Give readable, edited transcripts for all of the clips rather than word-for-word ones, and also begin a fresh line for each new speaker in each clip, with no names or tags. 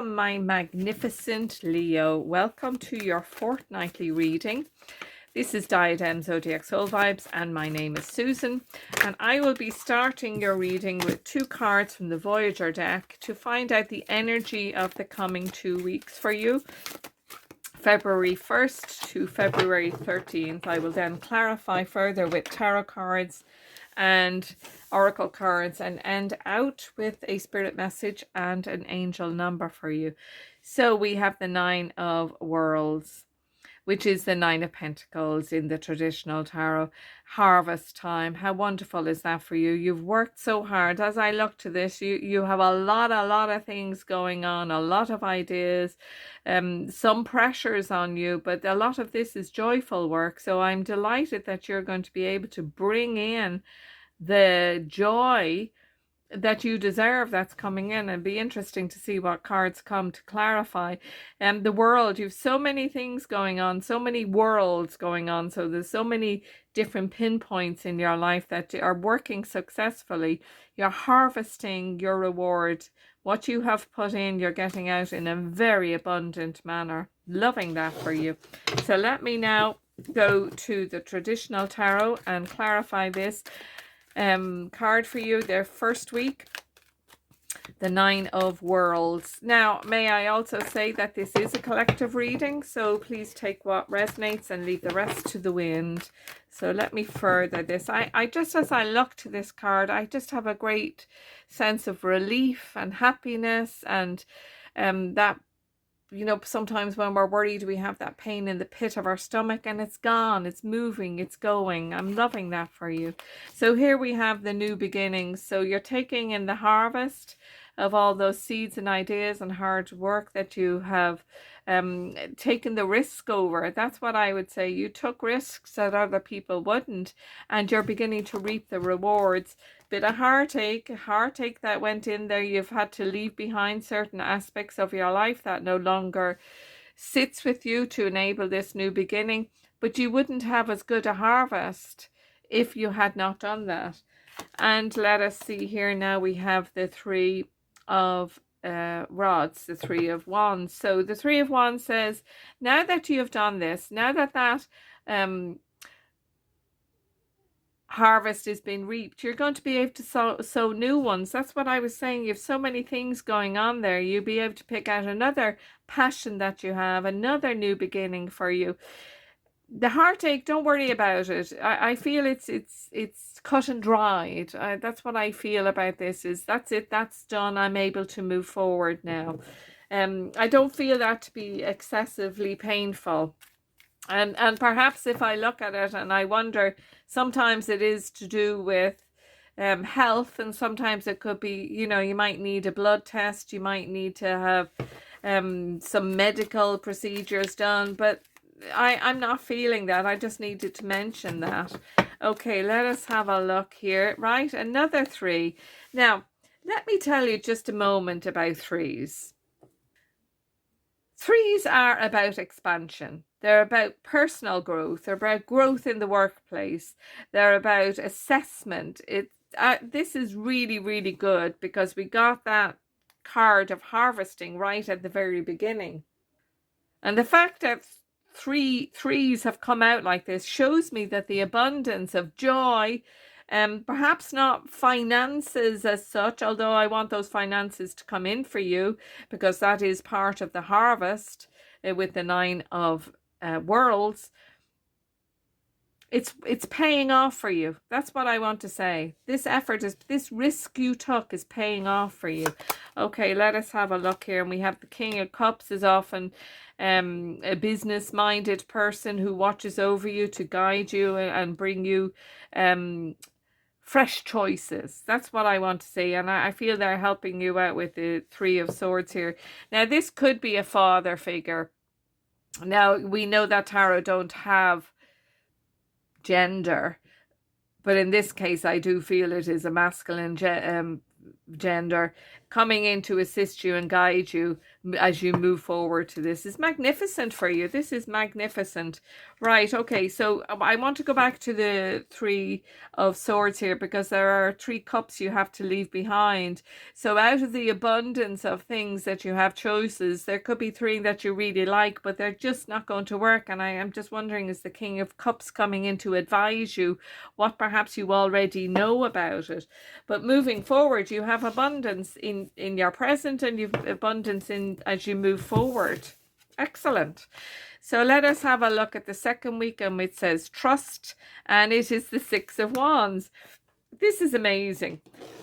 welcome my magnificent Leo. Welcome to your fortnightly reading. This is Diadem Zodiac Soul Vibes and my name is Susan, and I will be starting your reading with 2 cards from the Voyager deck to find out the energy of the coming 2 weeks for you. February 1st to February 13th. I will then clarify further with tarot cards and oracle cards and end out with a spirit message and an angel number for you. So we have the 9 of Worlds, which is the 9 of Pentacles in the traditional tarot. Harvest time. How wonderful is that for you? You've worked so hard. As I look to this, you have a lot of things going on, a lot of ideas, some pressures on you, but a lot of this is joyful work. So I'm delighted that you're going to be able to bring in the joy that you deserve that's coming in. And be interesting to see what cards come to clarify. The world, you've so many things going on, so many worlds going on, so there's so many different pinpoints in your life that are working successfully. You're harvesting your reward. What you have put in, you're getting out in a very abundant manner. Loving that for you. So let me now go to the traditional tarot and clarify this card for you, their first week, the 9 of Worlds. Now, may I also say that this is a collective reading, so please take what resonates and leave the rest to the wind. So let me further this. I just, as I look to this card, I just have a great sense of relief and happiness, and that, you know, sometimes when we're worried, we have that pain in the pit of our stomach, and it's gone, it's moving, it's going. I'm loving that for you. So here we have the new beginnings. So you're taking in the harvest of all those seeds and ideas and hard work that you have taken the risk over. That's what I would say. You took risks that other people wouldn't, and you're beginning to reap the rewards. Bit of heartache that went in there. You've had to leave behind certain aspects of your life that no longer sits with you to enable this new beginning, but you wouldn't have as good a harvest if you had not done that. And let us see here now, we have the 3 of rods, the 3 of wands. So the 3 of wands says, now that you have done this, now that harvest has been reaped, you're going to be able to sow new ones. That's what I was saying. You have so many things going on there. You'll be able to pick out another passion that you have, another new beginning for you. The heartache, don't worry about it. I feel it's cut and dried. That's what I feel about this. Is that's it, that's done. I'm able to move forward now. I don't feel that to be excessively painful. And perhaps if I look at it and I wonder, sometimes it is to do with health, and sometimes it could be, you know, you might need a blood test, you might need to have some medical procedures done, but I'm not feeling that. I just needed to mention that. Okay, let us have a look here. Right, another 3. Now, let me tell you just a moment about 3s. 3s are about expansion. They're about personal growth. They're about growth in the workplace. They're about assessment. This is really, really good because we got that card of harvesting right at the very beginning. And the fact that 3s have come out like this shows me that the abundance of joy, perhaps not finances as such, although I want those finances to come in for you because that is part of the harvest with the 9 of Worlds. It's paying off for you. That's what I want to say. This effort, this risk you took is paying off for you. Okay, let us have a look here. And we have the King of Cups is often a business-minded person who watches over you to guide you and bring you fresh choices. That's what I want to say. And I feel they're helping you out with the 3 of Swords here. Now, this could be a father figure. Now, we know that tarot don't have gender, but in this case I do feel it is a masculine gender coming in to assist you and guide you as you move forward to this. Is magnificent for you. This is magnificent. Right, okay, so I want to go back to the Three of Swords here, because there are 3 cups you have to leave behind. So out of the abundance of things that you have choices, there could be 3 that you really like, but they're just not going to work. And I am just wondering, is the King of Cups coming in to advise you what perhaps you already know about it? But moving forward, you have abundance in your present, and you've abundance in as you move forward. Excellent. So let us have a look at the second week, and it says trust, and it is the 6 of Wands. This is amazing.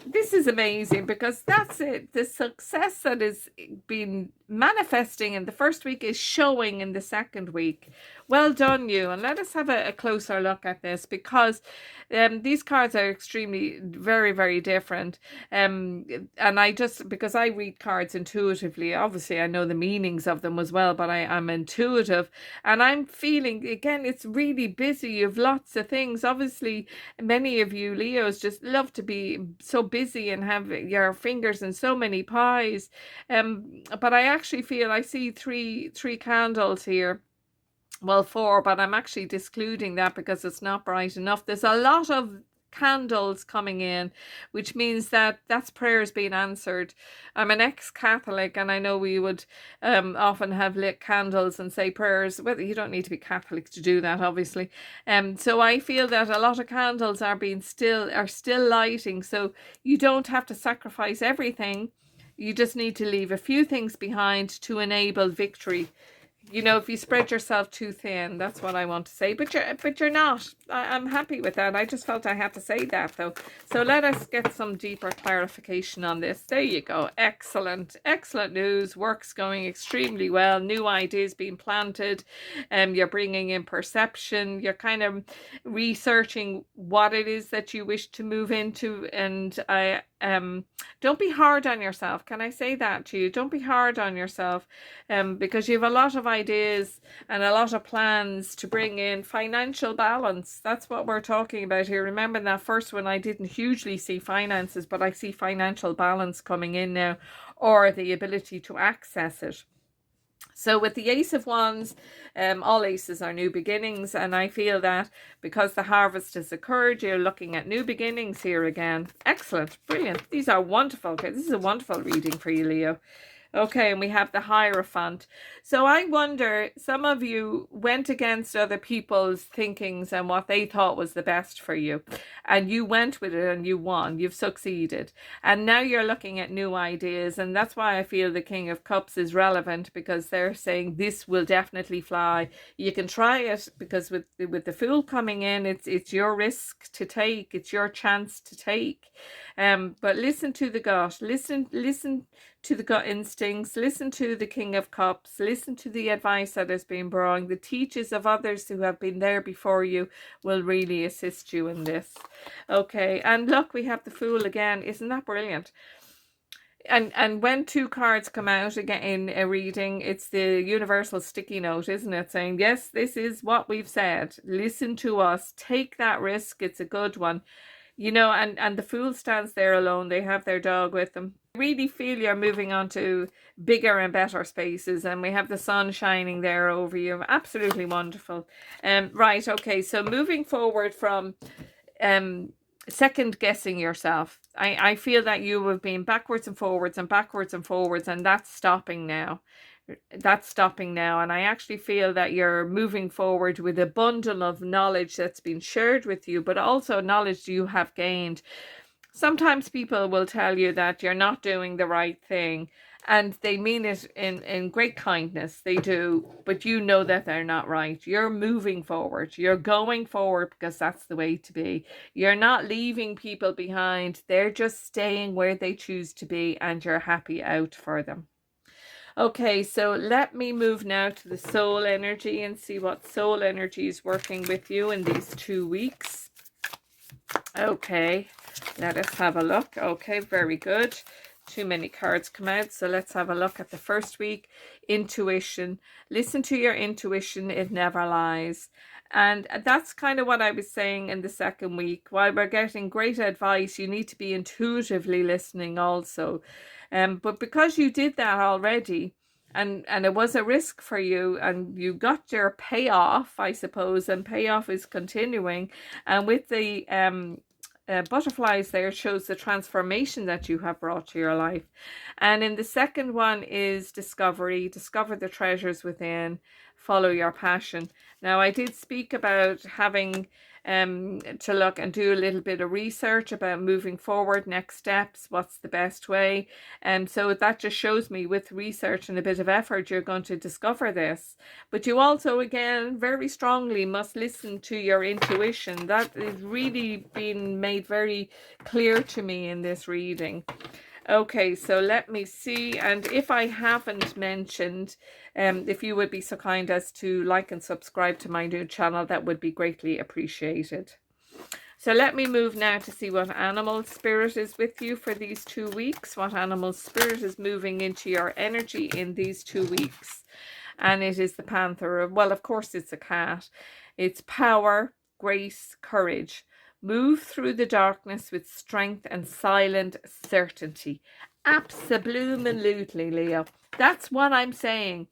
This is amazing, because that's it. The success that has been manifesting in the first week is showing in the second week. Well done, you. And let us have a closer look at this, because these cards are extremely very, very different. And I just, because I read cards intuitively, obviously I know the meanings of them as well, but I'm intuitive, and I'm feeling, again, it's really busy. You have lots of things. Obviously, many of you Leos just love to be so busy and have your fingers in so many pies. But I actually feel I see three candles here. Well, 4, but I'm actually discluding that because it's not bright enough. There's a lot of candles coming in, which means that that's prayers being answered. I'm an ex-Catholic, and I know we would often have lit candles and say prayers. Well, you don't need to be Catholic to do that, obviously. So I feel that a lot of candles are still lighting, so you don't have to sacrifice everything. You just need to leave a few things behind to enable victory. You know, if you spread yourself too thin, that's what I want to say. But you're not. I'm happy with that. I just felt I had to say that, though. So let us get some deeper clarification on this. There you go. Excellent. Excellent news. Work's going extremely well. New ideas being planted. You're bringing in perception. You're kind of researching what it is that you wish to move into. And don't be hard on yourself. Can I say that to you? Don't be hard on yourself, because you have a lot of ideas and a lot of plans to bring in financial balance. That's what we're talking about here. Remember, in that first one, I didn't hugely see finances, but I see financial balance coming in now, or the ability to access it. So with the Ace of Wands, all aces are new beginnings, and I feel that because the harvest has occurred, you're looking at new beginnings here again. Excellent, brilliant. These are wonderful. Okay, this is a wonderful reading for you, Leo. Okay, and we have the Hierophant. So I wonder, some of you went against other people's thinkings and what they thought was the best for you, and you went with it and you won. You've succeeded, and now you're looking at new ideas, and that's why I feel the King of Cups is relevant, because they're saying this will definitely fly. You can try it, because with the Fool coming in, it's your risk to take. It's your chance to take. But listen to the gut. Listen to the gut instincts. Listen to the King of Cups. Listen to the advice that has been brought. The teachers of others who have been there before you will really assist you in this. Okay, and look, we have the Fool again. Isn't that brilliant? And when 2 cards come out again in a reading, it's the universal sticky note, isn't it? Saying, yes, this is what we've said. Listen to us. Take that risk. It's a good one. You know, and the Fool stands there alone. They have their dog with them. I really feel you're moving on to bigger and better spaces, and we have the sun shining there over you. Absolutely wonderful. Right, okay, so moving forward from second guessing yourself, I feel that you have been backwards and forwards and backwards and forwards, and that's stopping now. That's stopping now, and I actually feel that you're moving forward with a bundle of knowledge that's been shared with you, but also knowledge you have gained. Sometimes people will tell you that you're not doing the right thing, and they mean it in great kindness. They do, but you know that they're not right. You're moving forward. You're going forward because that's the way to be. You're not leaving people behind. They're just staying where they choose to be, and you're happy out for them. Okay, so let me move now to the soul energy and see what soul energy is working with you in these 2 weeks. Okay, let us have a look. Okay, very good. Too many cards come out, so let's have a look at the first week. Intuition. Listen to your intuition, it never lies. And that's kind of what I was saying in the second week. While we're getting great advice, you need to be intuitively listening also. But because you did that already, and it was a risk for you, and you got your payoff, I suppose, and payoff is continuing. And with the butterflies there, shows the transformation that you have brought to your life. And in the second one is discovery. Discover the treasures within, follow your passion. Now, I did speak about having to look and do a little bit of research about moving forward, next steps, what's the best way. And so that just shows me with research and a bit of effort, you're going to discover this. But you also, again, very strongly must listen to your intuition. That is really being made very clear to me in this reading. Okay, so let me see, and if I haven't mentioned, if you would be so kind as to like and subscribe to my new channel, that would be greatly appreciated. So let me move now to see what animal spirit is with you for these 2 weeks, what animal spirit is moving into your energy in these 2 weeks. And it is the panther. Well, of course, it's a cat. It's power, grace, courage. Move through the darkness with strength and silent certainty. Absolutely, Leo. That's what I'm saying.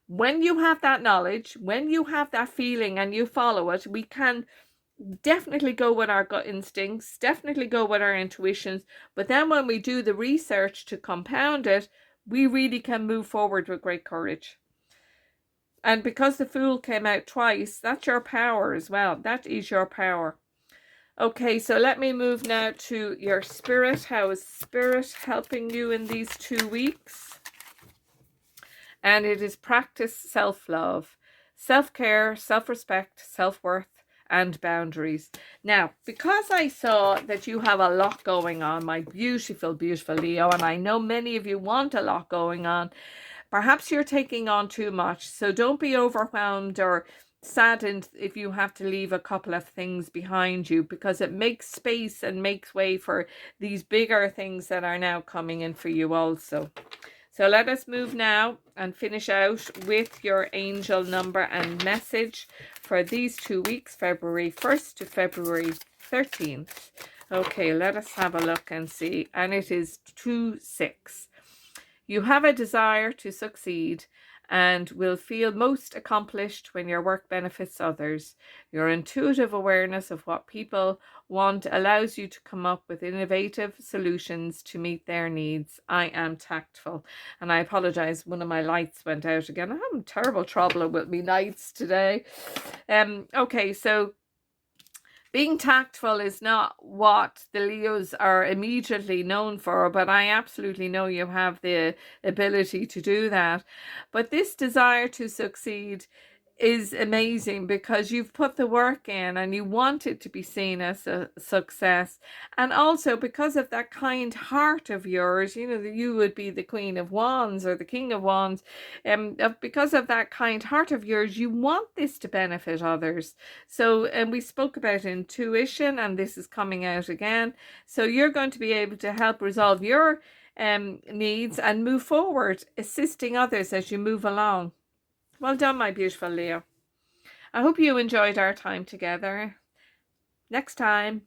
When you have that knowledge, when you have that feeling and you follow it, we can definitely go with our gut instincts, definitely go with our intuitions. But then when we do the research to compound it, we really can move forward with great courage. And because the Fool came out twice, that's your power as well. That is your power. Okay, so let me move now to your spirit. How is spirit helping you in these 2 weeks? And it is practice self-love, self-care, self-respect, self-worth, and boundaries. Now, because I saw that you have a lot going on, my beautiful, beautiful Leo, and I know many of you want a lot going on, perhaps you're taking on too much. So don't be overwhelmed or saddened if you have to leave a couple of things behind you, because it makes space and makes way for these bigger things that are now coming in for you also. So let us move now and finish out with your angel number and message for these 2 weeks, February 1st to February 13th. Okay, let us have a look and see. And it is 2-6. You have a desire to succeed and will feel most accomplished when your work benefits others. Your intuitive awareness of what people want allows you to come up with innovative solutions to meet their needs. I am tactful. And I apologize, one of my lights went out again. I'm having terrible trouble with me lights today. Okay, so being tactful is not what the Leos are immediately known for, but I absolutely know you have the ability to do that. But this desire to succeed is amazing because you've put the work in and you want it to be seen as a success. And also because of that kind heart of yours, you know, that you would be the Queen of Wands or the King of Wands. Because of that kind heart of yours, you want this to benefit others. So, and we spoke about intuition, and this is coming out again. So you're going to be able to help resolve your needs and move forward, assisting others as you move along. Well done, my beautiful Leo. I hope you enjoyed our time together. Next time.